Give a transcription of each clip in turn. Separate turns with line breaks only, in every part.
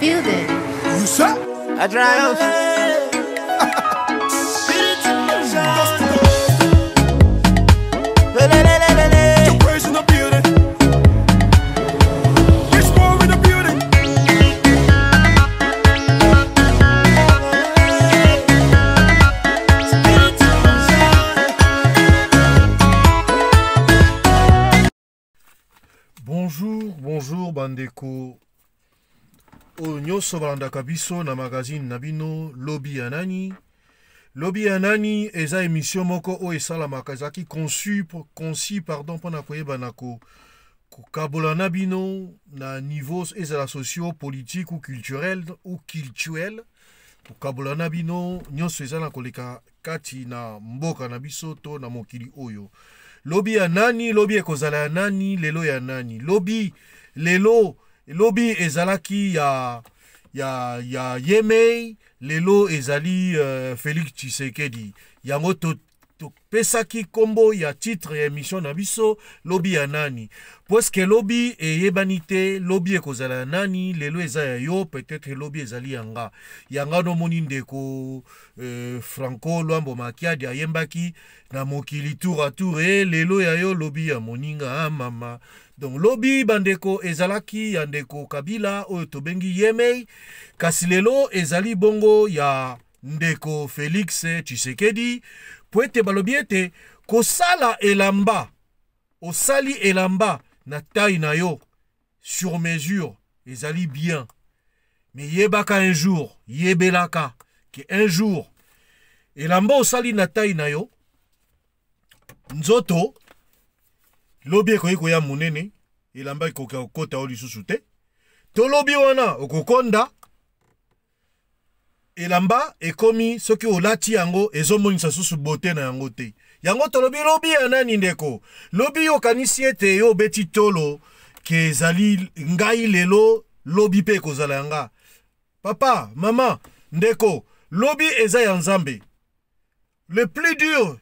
building.
You say?
I drive.
Two praise in the building. It's more in the building.
Bonjour bandeko. Nyonso balandaka biso na magazine nabino Lobby ya Nani. Lobby ya Nani eza émission moko o esalamaka ezaki conçu mpona koyeba na kokabola na bino na niveau ezala socio-politique ou culturel kokabola na bino nyonso eza na koleka kati na mboka na biso to na mokili oyo. Lobby ya Nani, lobby ekozala ya nani, lelo ya nani. Lobby ezalaki ya Yemei, lelo ezali Félix Tshisekedi. Yango to pesaki kombo ya titre ya émission na biso Lobby ya Nani. Poske lobby eyebanite, lobby ekozala ya nani, lelo eza ya yo, peut-être lobby ezali yanga. Yanga no moni ndeko Franco Luambo Makiadi ayembaki na mokili tour à tour lelo ya yo lobby ya moninga mama. Donc lobby bandeko ezalaki ya ndeko Kabila oyo tobengi Yemei, kasi lelo ezali bongo ya ndeko Félix Tshisekedi. Po ete balobi ete kosala elamba, osali elamba na taille na yo sur mesure ezali bien, mais yebaka un jour, yebelaka que un jour elamba osali na taille na yo nzoto lobi ekoki koya munene, elamba ekoki kokota o lisusu te, to lobi wana okokonda elamba ekomi soki olati yango ezomonisa susu bote na yango te. Yango tolobi lobby ya nani ndeko? Lobby yo kanisi ete yo beti tolo ke ezali ngai lelo lobby pe kozala yanga. Papa, mama, ndeko, lobby eza ya Nzambe. Le plus dur,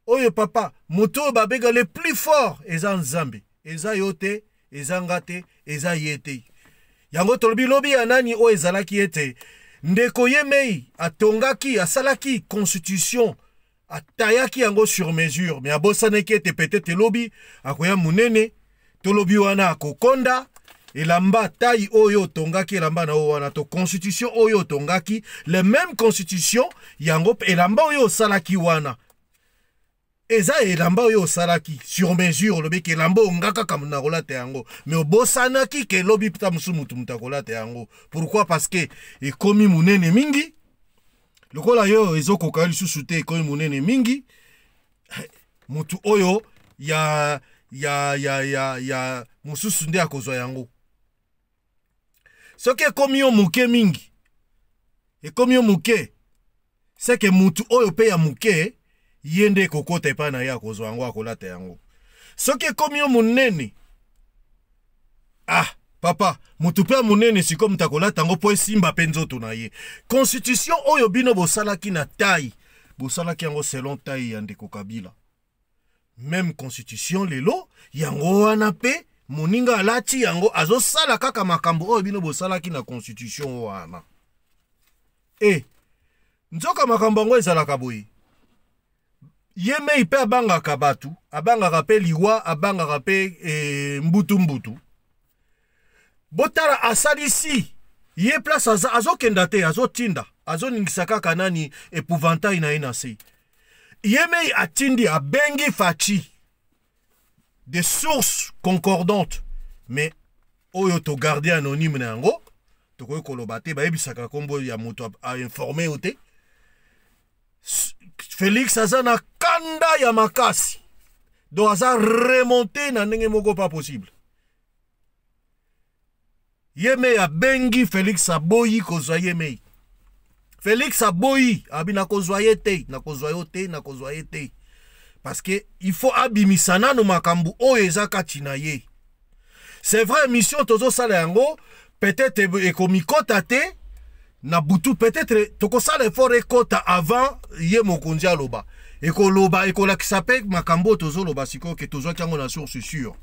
oyo papa, moto babega le plus fort eza Nzambe. Eza yote, eza ngate, eza yete. Yango tolobi lobby ya nani o ezalaki ete ndeko Yemei atongaki asalaki constitution atayaki yango sur mesure, mais abosaneki ete peut-être lobby akoya munene to lobby wana akokonda elamba taille oyo tongaki elamba na wana to constitution oyo tongaki le même constitution yango elamba oyo salaki wana eza elamba oyo salaki sur mesure lobi ke elamba ngaka kamuna kolata yango mais obosanaki ke lobi pita mutu mutakolata yango. Pourquoi? Parce que ekomi munene mingi lokola yo ezokoka lisusu te ekomi munene mingi mutu oyo ya mususu nde akozwa yango. Soki ekomi yo muke mingi ekomi yo muke seke mutu oyo pe ya muke yende kokota epa na ya kozwa yango akolata yango. Soki ekomi yo munene papa mutu pe munene siko mutakolata yango po esimba pe nzoto na ye. Constitution oyo bino bosalaki na taille bosalaki yango selon taille ya ndeko Kabila. Même constitution lelo yango wana pe moninga alati yango azosala kaka makambo oyo bino bosalaki na constitution wana. Nzoka makambo yango ezalaka boye. Yemei pe abangaka batu, abangaka pe liwa, abangaka pe mbutu. Botara asalisi, ye place azokenda te, azotinda, azoningisaka kanani epouvantail na inase. Yemei atindi abengi Fachi, des sources concordantes, mais oyo to garder anonyme na yango, to koyo kolobate, ba ebisaka kombo ya moto a informé ote. Félix aza na kanda ya makasi. Do aza remonté na ndenge moko pas possible. Yemei abengi Félix aboyi kozwa Yemei. Félix aboyi abina kozwa yete, na kozwa yete. Parce que il faut abimisana no makambu oyo eza kati na ye. C'est vrai mission tozo sala yango peut-être ekomikota te. Na butu peut-être tokosala effort ekota avant ye mokonzi aloba ekoloba ekolakisa pe makambo tozoloba siko ke tozwaki yango na source sûre.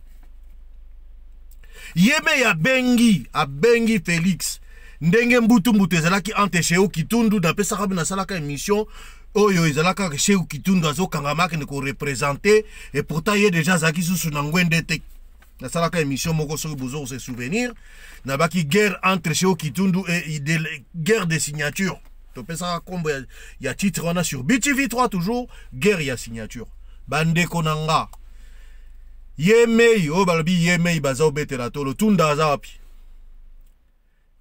Yemei abengi Félix ndenge mbutu ezalaki ante Cheo Kitundu na pesa kabi na salaka émission oyo ezalaka Cheo Kitundu azokangamaki ne ko représenter et pourtant il déjà zaki susu na ngwende te na salaka émission moko soki bozo se souvenir na baki guerre entre Cheo Kitundu et guerre de signature to pesa kombo ya titre wana sur BTV3 toujours guerre ya signature bande konanga Yemei o balobi Yemei baza obetela tolo Tunda aza wapi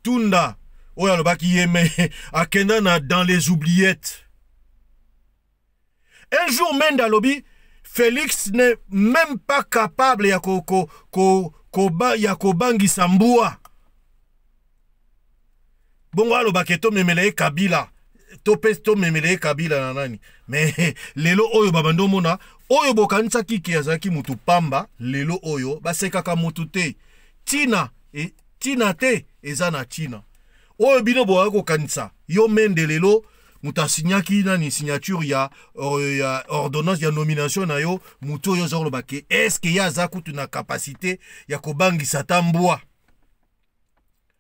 Tunda oyo alobaki Yemei akenda na dans les oubliettes. Un jour Menda lobi Félix n'est même pas capable ya kobangisa mbua. Bongo alobaki to memele Kabila to memele Kabila na nani mais lelo oyo babando mona oyo bokanisa kiki azaki mutu pamba lelo oyo basekaka mutu te tina e tina te ezana tina oyo bino boako kanisa yo mende lelo muta signaki nani signature ya ordonnance ya nomination na yo mutu yo zolo bake est-ce que ya zakutu na capacité ya kobangisa tambwa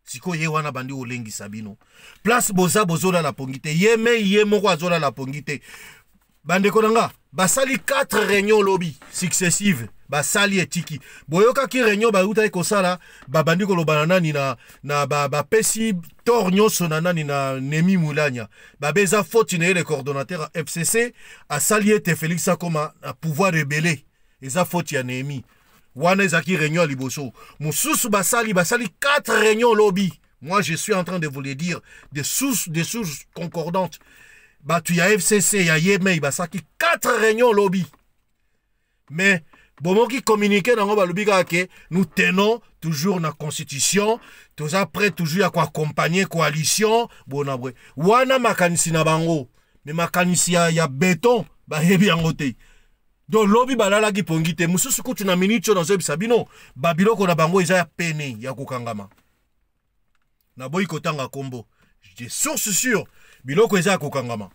siko ye wana bandi olengi sabino place boza bozola la pongite ye moko azola la pongite bande konanga basali 4 réunions lobby successives basali etiki boyoka ki réunion ba uta ko sala babandi ko lobana nani na ba pesi tornyo sonana ni na Nemi Moulania babeza faute ne le coordonnateur FCC a sali te Félix Akoma a pouvoir rebeller eza faute ya Nemi wana ezaki réunion liboso mususu basali 4 réunions lobby. Moi je suis en train de vous le dire des sources concordantes. Batu ya FCC ya Yemei basaki 4 réunions lobby. Mais bon qui communiquer dans le lobby que nous tenons toujours la constitution, tous après toujours à quoi accompagner coalition, bon après. Wana makanisi na bango, mais makanisi ya béton ba yebi angote. Donc lobby balala ki pongite mususu kutu na minute dans sabino babiloko na bango eza ya pene ya kokangama. Na boy kotanga kombo. J'ai source sûre biloko eza kokangama.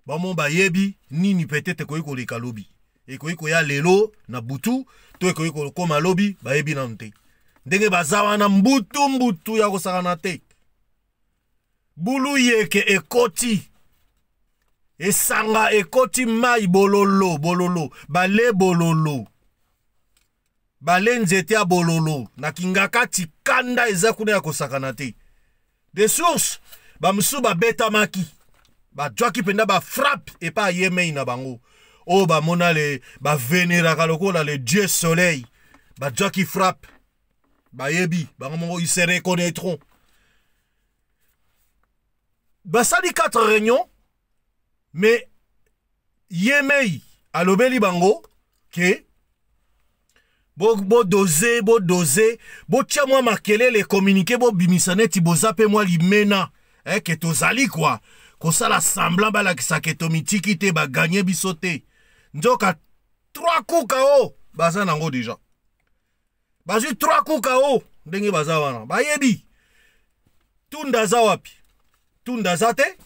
Bamon ba yebi nini peut-être ko leka lobby. Et ko ya lelo na butu to ko koma lobby ba yebi na nte. Ndenge bazawa na mbutu ya kosakana te. Bulu yeke ekoti. Esanga ekoti mai bololo bale bololo bale nzete ya bololo na kingaka tikanda eza kuna ya kosakana te des sources bamusu babeta maki bajwaki penda ba frappe et pas Yemei na bango o bamona le baveneraka lokola le dieu soleil bajwaki frappe bayebi bango mongo ils se reconnaîtront basali 4 réunions. Mais Yemei alobeli bango ke bo doser bo tia moi makele le communiquer bo bimisane ti bozape moi limena que tozali quoi ko sala semblant bala ki saketo mitiki te ba gagner bisote njoka 3 coups KO baza nango déjà bazu 3 coups KO ndenge baza wana bayebi Tunda za wapi Tunda za te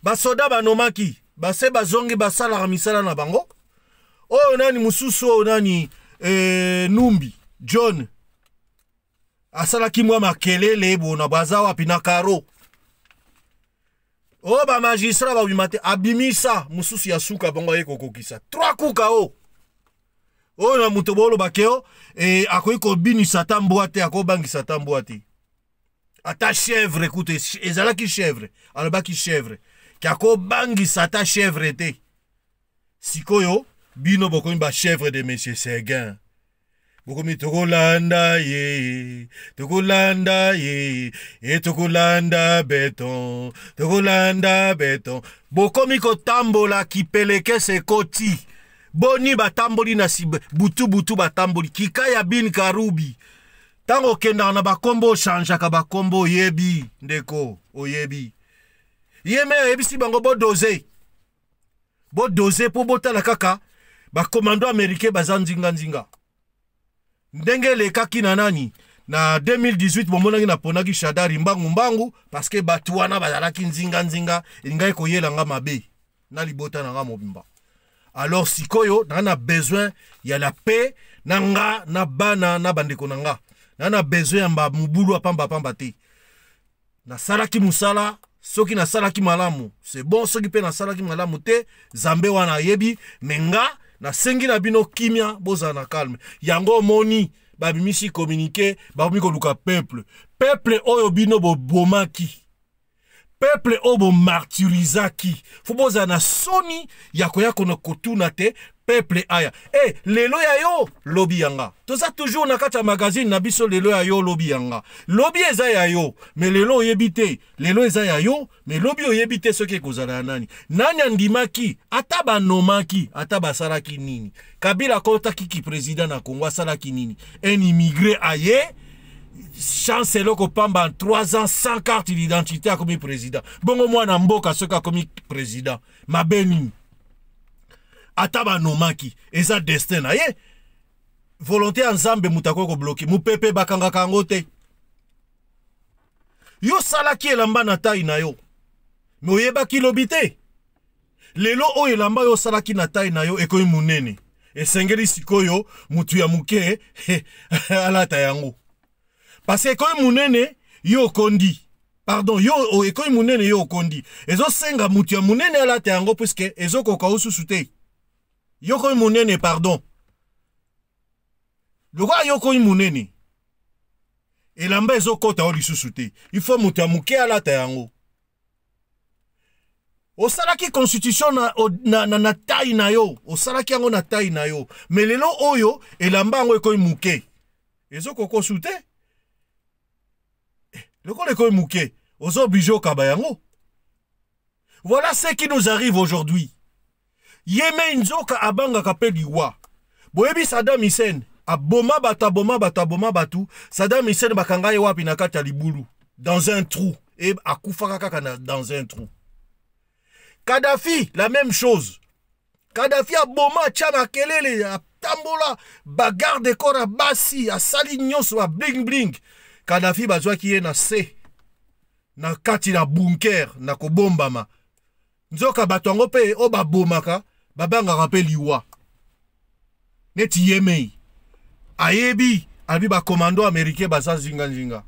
basoda banomaki base bazongi basala misala na bango oyo nani mususu oyo nani Numbi John asala kimwa makelele bona baza wapi na karo o ba magistrat ba bimate abimisa mususu ya suka bango yeko kokisa 3 coups KO oyo na mutobolo bakeo akoyiko binisa tamboate akobangisa tamboate ata chèvre écoute ezala ki chèvre alobaki chèvre Kako bangi sata chèvre te. Sikoyo, bino bokomi ba chèvre de monsieur Seguin. Bokomi tokolanda ye, et tokolanda béton, Bokomi ko tambola ki peleke se koti. Boni batamboli na si butu batamboli. Kikaya bin karubi. Tango kenda na bakombo chanjaka bakombo yebi, ndeko, oyebi. Yemei ebisi bango bo doze po botala kaka ba commando américain bazanzinga nzinga ndenge le kaki na nani na 2018 bomonaki na ponaki Shadari mbangu parce que batuana bazalaki nzinga ingai koyela nga mabe na libota na nga mobimba alors sikoyo na besoin ya la paix nanga na bana na bandeko nanga na besoin ya mubulu pamba te na salaki musala soki na salaki malamu c'est bon soki pe na salaki malamu te zambe wana yebi menga na sengi na bino kimia boza na calme yango moni babimisi communiquer babimi ko luka peuple oyo bino bo bomaki peuple obo martyrisaki fuboza na soni yakoya kono kotuna te peuple aya lelo ya yo lobi yanga toza toujours na kati ya magazine na biso lelo ya yo lobi yanga lobi eza ya yo mais lelo oyebite lelo eza ya yo mais lobi oyebite soki ekozala ya nani andimaki ata banomaki ata basalaki nini Kabila kotaki ki président na Congo asalaki nini un immigré aye chancelo ko pamba en 3 ans sans carte d'identité a comme président bongo mwana mboka soka comme président mabeni ataba nomaki eza destin na ye volonté ensemble mutako ko bloquer mupepe bakanga kango te yo salaki elamba na taille na yo mais oyebaki lobite lelo o elamba yo salaki na taille na yo ekoyi munene esengeli sikoyo mutu ya muke alata yango parce que ekoyi munene yo kondi pardon yo ekoyi munene yo kondi ezo senga mutu ya munene alata yango puisque ezo koka ususu te yo koyi munene pardon lokwa yo koyi munene elamba ezo kota o lisusu te il faut mutu ya muke alata yango osalaki constitution na taille na yo osalaki yango na taille na yo mais lelo oyo elamba yango ekoyi muke ezo koko sute le koyi muke ozo obligé okaba yango. Voilà ce qui nous arrive aujourd'hui. Yeme nzoka abanga kapeli wa boyebi Saddam Hussein aboma batu Saddam Hussein bakanga ye wapi na kati ya libulu dans un trou et akufaka kaka dans un trou. Kadhafi, la même chose. Kadhafi a boma tchana kelele, a tambola, bagarre de corps à basi, a salignos, a bling bling. Kadhafi bazwa ki na se, na kati na bunker, na kobombama. Nzoka batongo pe, o ba bomaka, babanga rappel liwa. Neti yemei. Ayebi, albi ba commando américain baza zinga.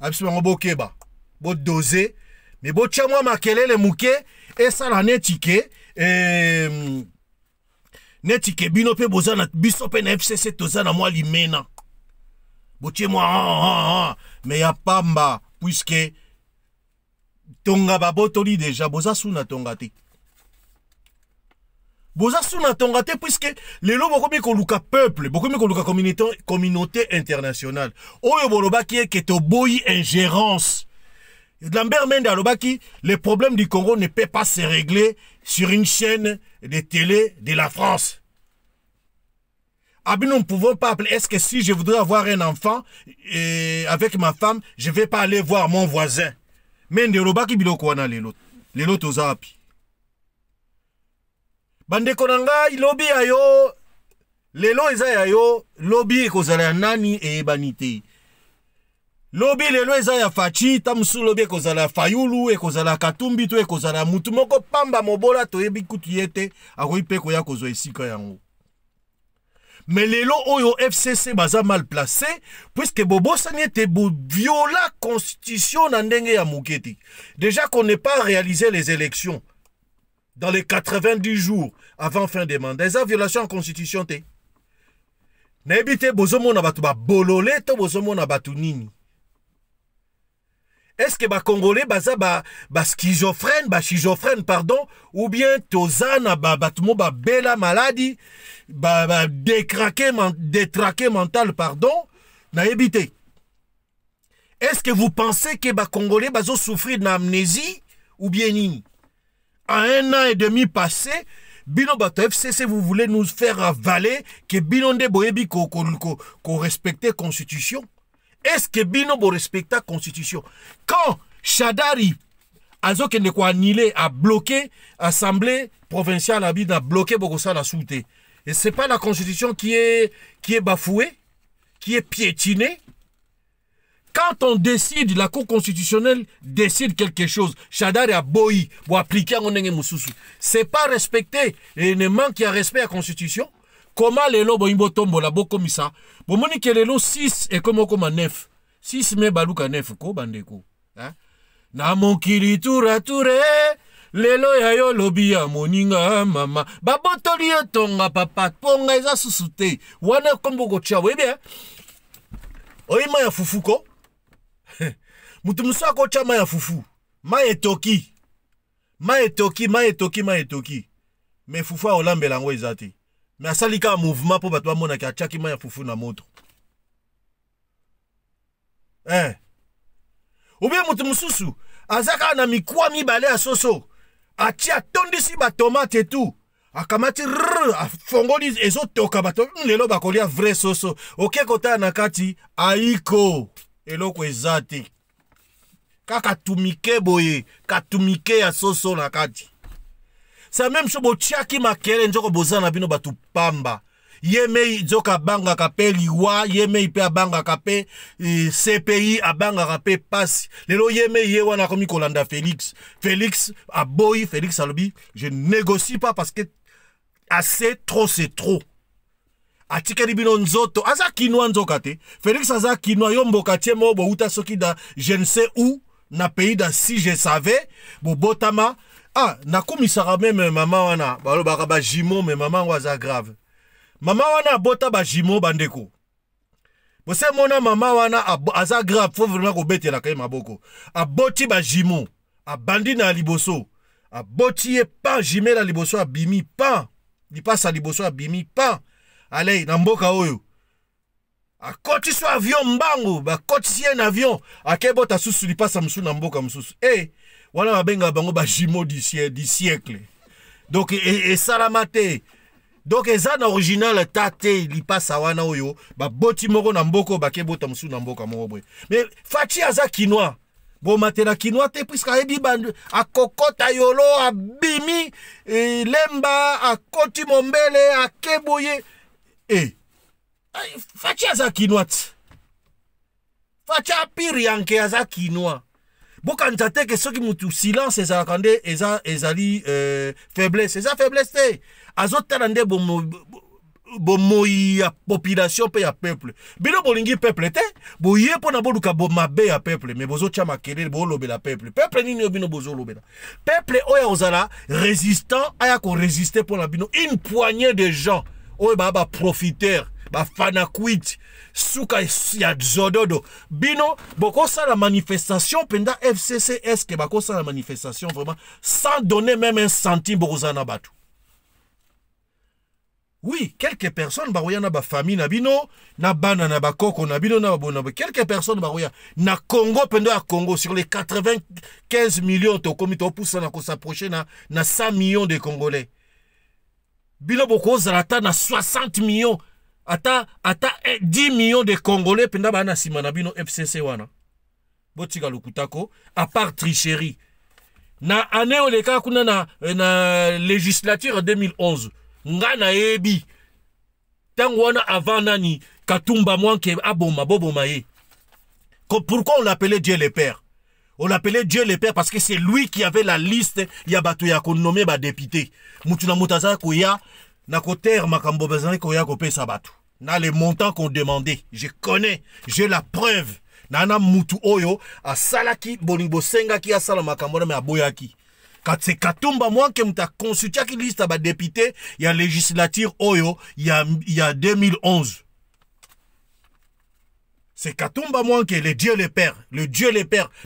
Abisi bango bo keba, bo doze, mais bo tchamwa makelele muke, et ça la netike bino pe boza na biso pe na FCC toza na mwa limena botie moi mais ya pamba puisque tonga babotoli déjà boza suna tonga te puisque lelo bokomi ko luka peuple bokomi ko luka communauté internationale oyo bolobaki eke toboyi ingérence. Lambert Mende alobaki, les problèmes du Congo ne peuvent pas se régler sur une chaîne de télé de la France. Nous ne pouvons pas appeler. Est-ce que si je voudrais avoir un enfant avec ma femme, je ne vais pas aller voir mon voisin? Mende alobaki biloko wana lelo tozapi. Bande konanga ilobi ayo lelo eza yayo lobi ekozala nani e banite. Lobi lelo eza ya fachi tamusu lobi ekozala fayulu ekozala katumbi to ekozala mutu moko pamba mobola to yebi kutu yete akoyi pe koya kozwa esika yango. Mais lelo oyo FCC baza mal placé puisque bobo sanyete bo viola constitution na ndenge ya muketi. Déjà qu'on n'ait pas réalisé les élections dans les 90 jours avant fin des mandats. Eza violation en constitution te. Na ebite bozomo na batu ba bolole to bozomo na batu nini. Est-ce que les Congolais schizophrène, pardon, ou bien tozana batmo bela maladie, détraqué mental, pardon, na évité. Est-ce que vous pensez que les Congolais bazo souffrir d'amnésie ou bien nini? En 1 an et demi passé, bino bato FCC vous voulez nous faire avaler que bino nde boyebi ko respecter la constitution? Est-ce que bino bo respecte la constitution? Quand Shadari azokende ko annulé a bloqué assemblée provinciale a bloqué Bogosa la soute. Et c'est pas la constitution qui est bafouée, qui est piétinée. Quand on décide, la Cour constitutionnelle décide quelque chose, Shadari a boyi pour appliquer en nenge mususu. C'est pas respecté et ne manque qu'il y a respect à la constitution. Comment les lots boimbo tombo la bo comme ça? Bon moni que les lots 6 et comme 9. 6 mais balouka 9 ko bandeko. Hein? Na mokili tura ture. Lelo ya yo lobi ya moninga mama. Babotoli yo tonga papa. Ponga eza susute. Wana kombo gocha. Oui bien. Oima ya fufuko. Mutu musa kocha ma ya fufu. Ma etoki. Ma etoki. Me fufu a olambe lango ezati. Me asalika mouvement po batwa mona ki achaki ma ya fufu na moto. Ou bien mutu mususu. Azaka na mikwa mibale a soso. Atia tondisi ba tomate et tout. Akamati afongoli ezo toka bato. Lelo bakolia vrai soso. Oke kota nakati aiko. Eloko ezati. Kaka tumike boye. Katumike ya soso nakati. Sa même chose botiaki makele njoko bozana bino batu pamba. Yeme zoka banga kape liwa, yeme ipe abanga kape CPI abanga kape passe. Lelo yeme ye wana komi kolanda Félix. Félix a boy, Félix alobi, je négocie pas parce que assez trop c'est trop. Atikeli bino nzoto, aza kinwa nzokate. Félix aza kinwa yombo katie mo bo uta soki da je ne sais où na pays da si je savais bo botama. Ah, na komisara même maman wana, balo ba jimo mais maman waza grave. Mama wana bota ba jimo bandeko. Bose mona mama wana aza grave, faut vraiment ko bete la kay maboko. Aboti ba jimo, abandi na liboso. Aboti e pa jime la liboso abimi pa. Li passa liboso abimi pa. Allez, na mboka oyo. Akoti so avion mbango, ba koti si un avion, akebota susu li passa musu na mboka mususu. Wana babenga bango ba jimo du siècle. Donc et salamate. Donc ezana original tate li passa wana oyo ba boti moko na mboko bake bota musu na mboka moko boy. Mais Fachi aza kinois. Bon matela kinois te puisque ebi bandu akokota yolo abimi lemba akoti mombele akeboye Fachi aza kinois. Fachi apiri yanke aza kinois. Boka ntate ke soki mutu silence eza kande ezali faiblesse eza faiblesse te. Azotalande bomoyi ya population pe ya peuple. Bino bolingi peuple te. Boye pona boluka bomabe ya peuple. Mais bozo tcha makele bo lobela peuple. Peuple nini bino bozo lobela. Peuple oya ozala résistant aya ko résister pona bino. Une poignée de gens oya ba profiteurs. Ba fanakwit. Souka ya zododo. Bino boko sa la manifestation penda FCC est que bako sa la manifestation vraiment sans donner même un centime bozana batu. Oui, quelques personnes baroya na ba famille na bino, na bana na ba koko na bino na bona. Quelques personnes baroya na Congo pendo à Congo sur les 95 millions to komito poussa na ko s'approcher na 100 millions de Congolais. Bino boko zalata na 60 millions ata 10 millions de Congolais penda ba na sima na bino FCC wana. Botika lukutako à part tricherie. Na année oleka kuna na législature 2011. Ngana ebi tangwana avant nani Katumba Mwanke aboma boboma ye. Pourquoi on l'appelait Dieu le Père? On l'appelait Dieu le Père parce que c'est lui qui avait la liste ya batu ya ko nommer ba député. Mutuna mutaza ko ya na ko terre makambo bazana ko ya ko pesa batu. Na les montants qu'on demandait, je connais, j'ai la preuve. Nana mutu oyo a salaki bolingo senga ki asala makambo na aboyaki. Quand c'est Katumba Mwanke mta consulté qui liste ba député, il y a législature oyo, il y a 2011. C'est Katumba Mwanke, le Dieu le Père,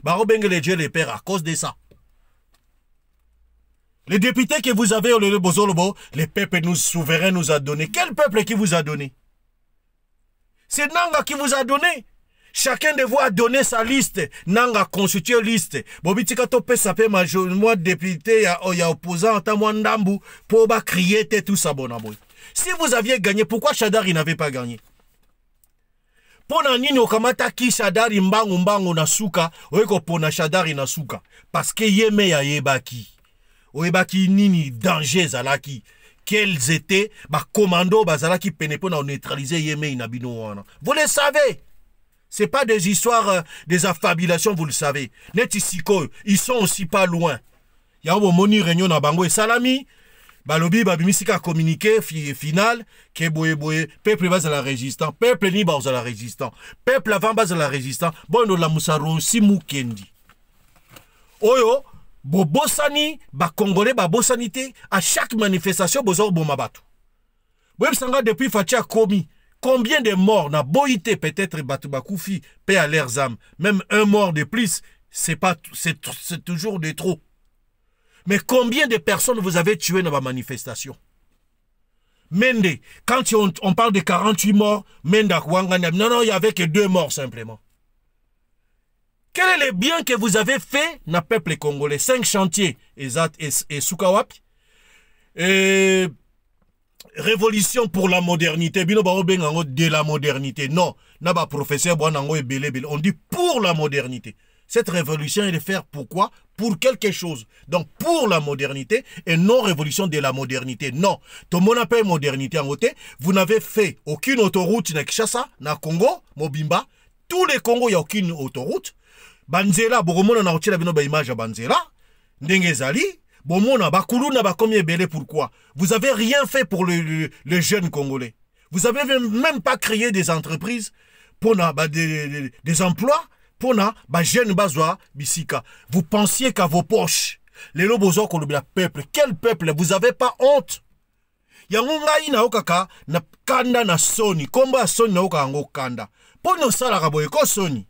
Barobenge le Dieu le Père à cause de ça. Les députés que vous avez au le Bozolobo, le peuple nous souverain nous a donné. Quel peuple qui vous a donné? C'est Nanga qui vous a donné. Chacun de vous a donné sa liste. Nanga constitué liste. Bobitika tope sape major. Moi député ya opposant ta moi ndambu pour ba crier tout ça bonaboy. Si vous aviez gagné, pourquoi Chadari n'avait pas gagné? Pona nini okamata ki Chadari mbangu na suka, oeko pona Chadari na suka parce que yeme ya yebaki. Oyebaki nini danger zalaki. Quels étaient ba commando bazalaki penepo na neutraliser yeme inabino wana. Vous le savez. C'est pas des histoires, des affabulations, vous le savez. Netisiko, ils sont aussi pas loin. Il y a un moni réunion na bango et salami. Balobi, babimisika communiqué final. Que boye, peuple base à la résistant. Peuple ni base à la résistant. Peuple avant base à la résistant. Bon, la moussaro si moukendi. oyo bobosani ba congolais ba bosanité à chaque manifestation bozor bomabatu. Boyeb sanga depuis Fatia Komi, combien de morts na boité peut-être batu bakoufi paix à leurs âmes, même un mort de plus, c'est toujours de trop. Mais combien de personnes vous avez tué dans la manifestation? Mende, quand on parle de 48 morts, Menda Kwangana, non, il n'y avait que 2 morts simplement. Quel est le bien que vous avez fait dans le peuple congolais? 5 chantiers, et Soukawapi. Révolution pour la modernité. De la modernité. Non, n'a professeur, on dit pour la modernité. Cette révolution est de faire pourquoi? Pour quelque chose. Donc pour la modernité et non révolution de la modernité. Non. Tout le monde appelle modernité en côté. Vous n'avez fait aucune autoroute na Kinshasa, na Congo, Mobimba. Tous les Congos, il n'y a aucune autoroute. Banzela, Boromona na otila bino ba image à Banzela. Ndengezali. Bomona, Bakulu na Bakomi Ebele, pourquoi? Vous avez rien fait pour les jeunes Congolais. Vous avez même pas créé des entreprises pour des emplois. Pona ba jeune bazwa bisika. Vous pensiez qu'à vos poches. Les lobozo kolobila peuple. Quel peuple? Vous avez pas honte? Yangunga ina okaka na kanda na Sony. Komba Sony na okango kanda. Pono sala kaboye ko Sony.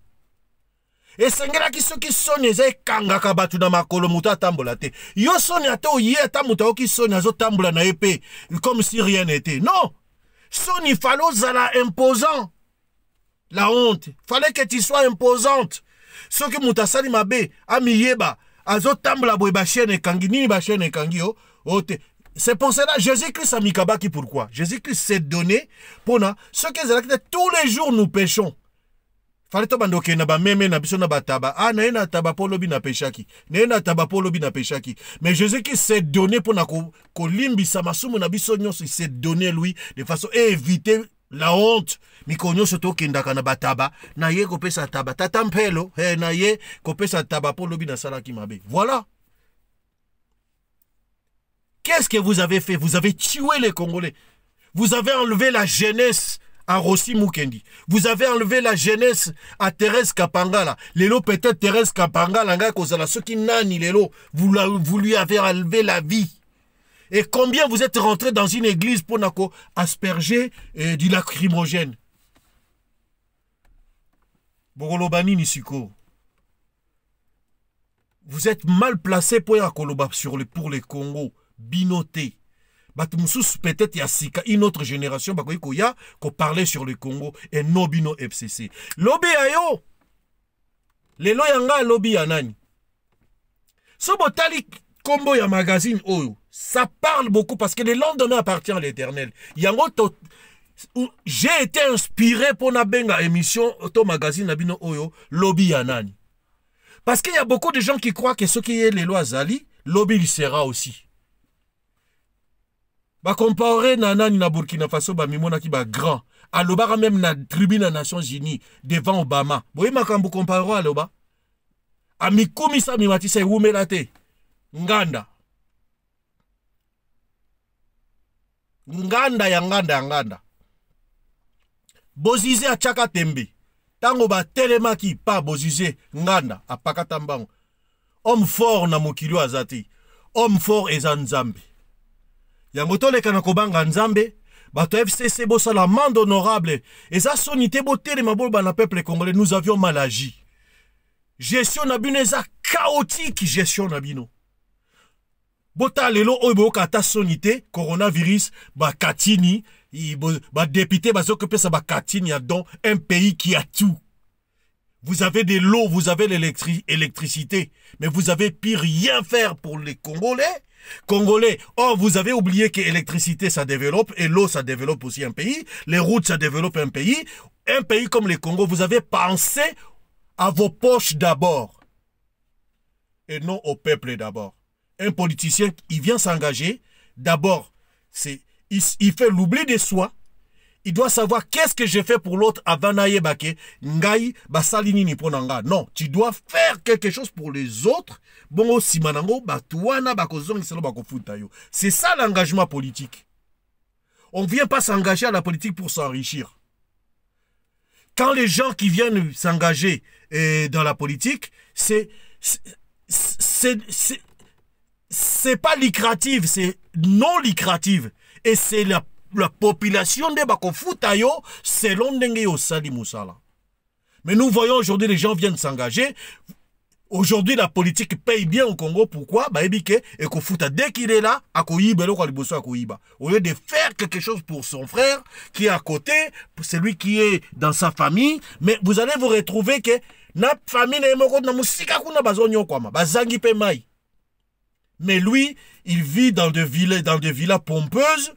Et sengela kisoki Sony eze kanga kabatu na makolo muta tambola te. Yo Sony ato ye tamuta oki Sony azo tambola na épée comme si rien n'était. Non. Sony falo zala imposant. La honte. Fallait que tu sois imposante. Ce que Moutasali Mabe, Amiyeba, Azo Tambla Boeba Chene Kangi, Nini Bachene Kangi, c'est pour cela, Jésus-Christ a mis Kabaki pourquoi? Jésus-Christ s'est donné pour ce que tous les jours nous péchons. Fallait que bandoke na ba meme na biso na bataba. Ah, na ena taba polobi na peshaki. Na ena taba polobi na peshaki. Mais Jésus-Christ s'est donné pour na ko limbi samasumu na biso nyonso, il s'est donné lui de façon à éviter la honte. Mikonyo soto kendaka na bataba na ye kopesa taba tatampelo na ye kopesa taba pour lobi na salaki mabe. Voilà. Qu'est-ce que vous avez fait? Vous avez tué les Congolais. Vous avez enlevé la jeunesse à Rossi Mukendi. Vous avez enlevé la jeunesse à Thérèse Kapangala. Lelo peut-être Thérèse Kapangala nga kozala soki nani lelo vous lui avez enlevé la vie. Et combien vous êtes rentré dans une église pour asperger du lacrymogène? Bogolobani Nisiko. Vous êtes mal placé pour les Congo. Binoté. Peut-être il y a une autre génération qui parlait sur le Congo et non Bino FCC. Lobby ayo. Les loyanga lobby anani. Sobotali Combo ya magazine oyo. Ça parle beaucoup parce que le lendemain appartient à l'Éternel. J'ai été inspiré pour na benga émission auto magazine nabino oyo lobby yanani. Parce qu'il y a beaucoup de gens qui croient que ce qui est les lois Zali, lobby il sera aussi. Ba comparer nanani na Burkina Faso ba mimona ki ba grand. Aloba même na tribune des Nations Unies devant Obama. Boye makambu comparer aloba. Amikumi sa mimati se wumelate. Nganda. Nganda ya nganda ya nganda. Bozize a chaka tembe. Tango ba telemaki pa bozize nganda a pakatambango. Homme fort na mokilo azati. Homme fort eza Nzambe. Yangoto le kanakobanga Nzambe. Bato FCC bossa la mande honorable. Eza sonité bo telemabol ba na peuple congolais. Nous avions mal agi. Gestion na bino eza chaotique gestion na bino. Bota lelo oyo kata sonité coronavirus ba katini ba député ba s'occuper ça ba katini a donc un pays qui a tout. Vous avez de l'eau, vous avez l'électricité, mais vous avez pu rien faire pour les Congolais. Oh, vous avez oublié que l'électricité ça développe et l'eau ça développe aussi un pays, les routes ça développe un pays. Un pays comme le Congo, vous avez pensé à vos poches d'abord et non au peuple d'abord. Un politicien, il vient s'engager, d'abord, il fait l'oubli de soi, il doit savoir qu'est-ce que j'ai fait pour l'autre avant d'aller baké, ngai, basalini ni ponanga. Non, tu dois faire quelque chose pour les autres. Bon, aussi, manango, batouana, bakozong, c'est ça l'engagement politique. On ne vient pas s'engager à la politique pour s'enrichir. Quand les gens qui viennent s'engager dans la politique, c'est c'est pas lucratif, c'est non lucratif. Et c'est la population de Bakofuta yo selon ndenge yo sali musala. Mais nous voyons aujourd'hui les gens viennent s'engager. Aujourd'hui la politique paye bien au Congo. Pourquoi? Bah ebike Ekofuta dès qu'il est là, akoyiba lo kwaliboso akoyiba. Au lieu de faire quelque chose pour son frère qui est à côté, celui qui est dans sa famille, mais vous allez vous retrouver que na famille na moko na musika kuna bazonyo kwama, bazangi pe mai. Mais lui, il vit dans des villas pompeuses,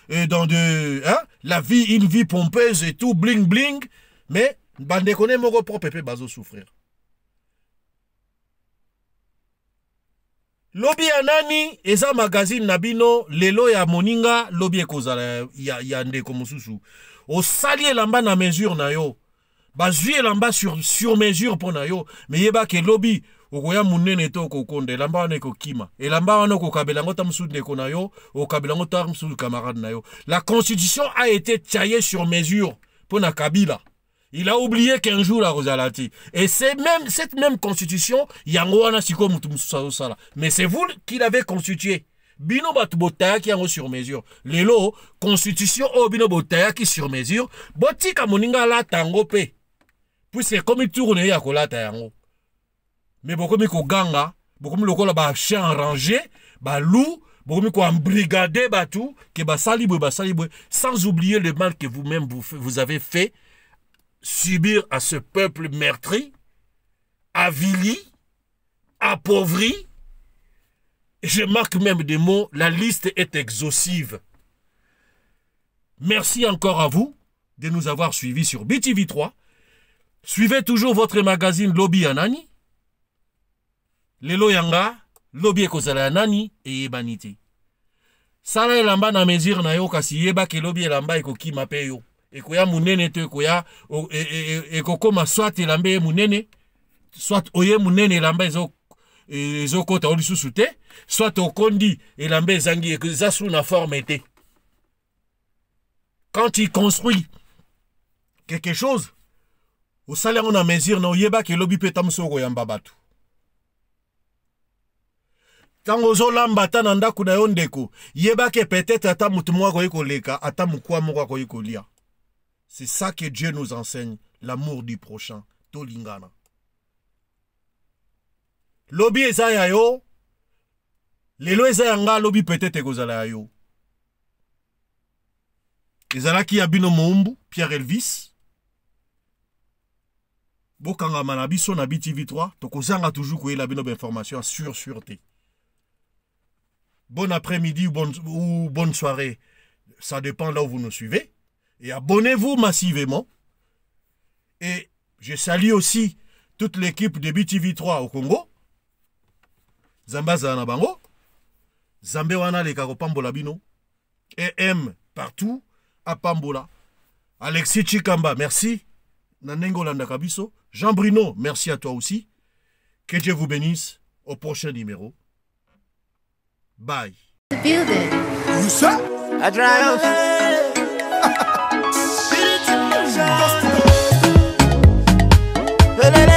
et dans une vie pompeuse et tout, bling bling, mais bande kone moko propre pe bazo souffrir. Lobby anani eza magazine nabino lelo ya moninga lobby ekozala ya ndeko mususu. O sali elamba na mesure na yo. Bazui elamba sur mesure pour na yo. Mais yeba ke lobby okoya munene to kokonde elamba wana ekokima. Elamba wana kokabela ngota musu ndeko na yo, okabela ngota musu camarade na yo. La constitution a été taillée sur mesure pour na Kabila. Il a oublié qu'un jour la Rosalati. Et c'est même cette même constitution, Yangoana Siko Mutumusala. Mais c'est vous qui l'avez constitué. Bino Batbotaya qui est sur mesure. Lelo, constitution au Bino Botaya qui sur mesure. Botika Moninga la tango pe. Puis c'est comme il tourne ya kolata yango. Mais beaucoup mi ko ganga, beaucoup mi lokola ba chien en rangée, ba loup, beaucoup mi ko embrigadé ba tout, que ba salibwe, sans oublier le mal que vous-même vous avez fait. Subir à ce peuple meurtri, avili, appauvri. Je marque même des mots, la liste est exhaustive. Merci encore à vous de nous avoir suivis sur BTV3. Suivez toujours votre magazine Lobby Anani. Lelo Yanga, Lobby Ekozala Anani et Ebanite. Sala elamba na mesure na yo kasi yeba ke Lobby elamba ekoki mape yo. Ekoya munene to ekoya ekokoma soit elambe munene soit oye munene elamba ezo kota olisusu te soit okondi elambe ezangi eza sous na forme te. Quand il construit quelque chose au salaire on a mesure na oyeba ke lobi pe tamso ko yamba batu. Tango zolamba ta nanda kuna yo ndeko yeba ke peut-être ata mutu mwa ko ekoleka ata mukwa mwa ko ekolia. C'est ça que Dieu nous enseigne, l'amour du prochain. Tolingana. Lobby ezaya yo. Lelo ezaya nga lobby peut-être ekozala yo. Ezala ki abino Moumbu, Pierre Elvis. Bokanga manabiso na BTV3. Tokozanga toujours koye la bino d'information sur sûreté. Bon après-midi ou bonne soirée. Ça dépend là où vous nous suivez. Et abonnez-vous massivement. Et je salue aussi toute l'équipe de BTV3 au Congo. Zambaza na bango. Zambe wana le Pambola bino. EM partout à Pambola. Alexis Chikamba, merci. Nanengo Landakabiso. Jean Bruno, merci à toi aussi. Que Dieu vous bénisse. Au prochain numéro. Bye.
You say?
I drive.
Just